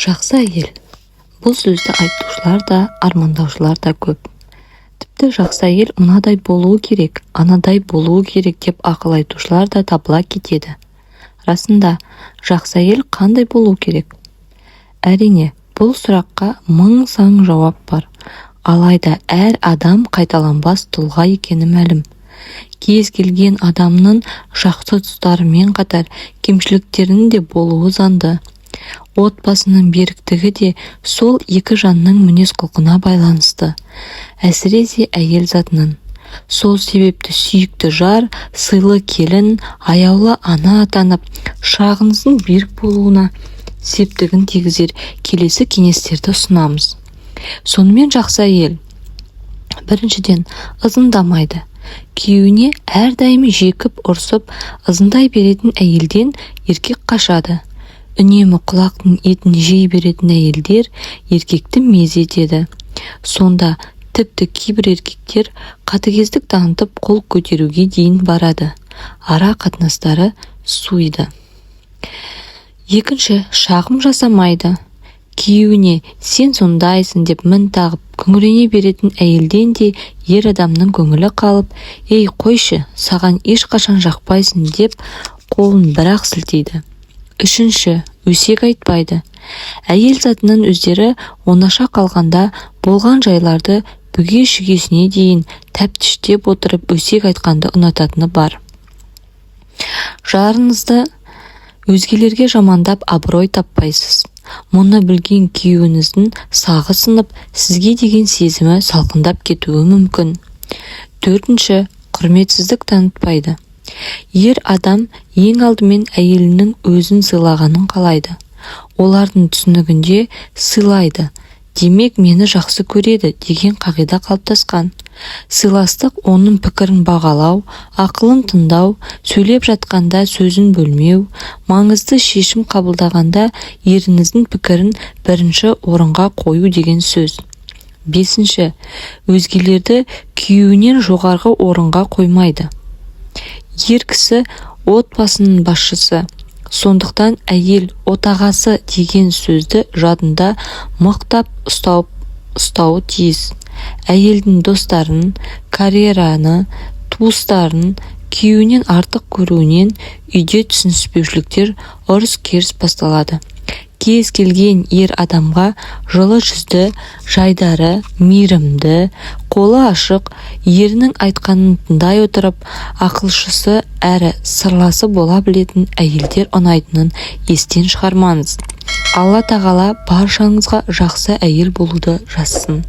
Жақсы әйел. Бұл сөзді айтушылар да, армандаушылар да көп. Тіпті жақсы әйел мынадай болуы керек, анадай болуы керек деп ақыл айтушылар да табыла кетеді. Расында, жақсы әйел қандай болуы керек? Әрине, бұл сұраққа мың сан жауап бар. Алайда әр адам қайталанбас тұлға екені мәлім. Кез келген адамның жақсы тұстарымен қатар кемшіліктерінің де болуы заңды. Отбасының беріктігі де сол екі жанның мінез-құлқына байланысты. Әсіресе әйел затының. Сол себепті сүйікті жар, сыйлы келін, аяулы ана атанып, шағыңыздың берік болуына септігін тигізер келесі кеңестерді ұсынамыз. Сонымен жақсы әйел, біріншіден, ызыңдамайды. Күйеуіне әрдайым жекіп ұрсып, ызыңдай беретін әйелден еркек қашады. Үнемі құлақтың етін жей беретін әйелдер еркекті мезетеді. Сонда тіпті кейбір еркектер қатыгездік танытып қол көтеруге дейін барады. Ара қатынастары суиды. Екінші, шағым жасамайды. Күйеуіне сен сондайсың деп мін тағып күңірене беретін әйелден де ер адамның көңілі қалып, ей қойшы, саған ешқашан жақпайсың деп қолын бір-ақ сілтейді. Үшінші, өсек айтпайды. Әйел затының өздері оңаша қалғанда болған жайларды бүге-шүгесіне дейін тәптіштеп отырып өсек айтқанды ұнататыны бар. Жарыңызды өзгелерге жамандап абырой таппайсыз. Мұны білген күйеуіңіздің сағы сынып, сізге деген сезімі салқындап кетуі мүмкін. Төртінші, құрметсіздік танытпайды. Ер адам ең алдымен әйелінің өзін сыйлағанын қалайды. Олардың түсінігінде сыйлайды. Демек, мені жақсы көреді деген қағида қалыптасқан. Сыйластық оның пікірін бағалау, ақылын тыңдау, сөйлеп жатқанда сөзін бөлмеу, маңызды шешім қабылдағанда еріңіздің пікірін бірінші орынға қою деген сөз. Бесінші, өзгелерді күйеуінен жоғарғы орынға қоймайды. Ер кісі отбасының басшысы. Сондықтан әйел отағасы деген сөзді жадында мықтап ұстауы тиіс. Әйелдің достарын, карьераны, туыстарын күйеуінен артық көруінен үйде түсініспеушіліктер, ұрыс-керіс басталады. Кез келген ер адамға жылы жүзді, жайдары, мейірімді, қолы ашық, ерінің айтқанын тыңдай отырып, ақылшысы әрі сырласы бола білетін әйелдер ұнайтынын естен шығармаңыз. Алла тағала баршаңызға жақсы әйел болуды жазсын.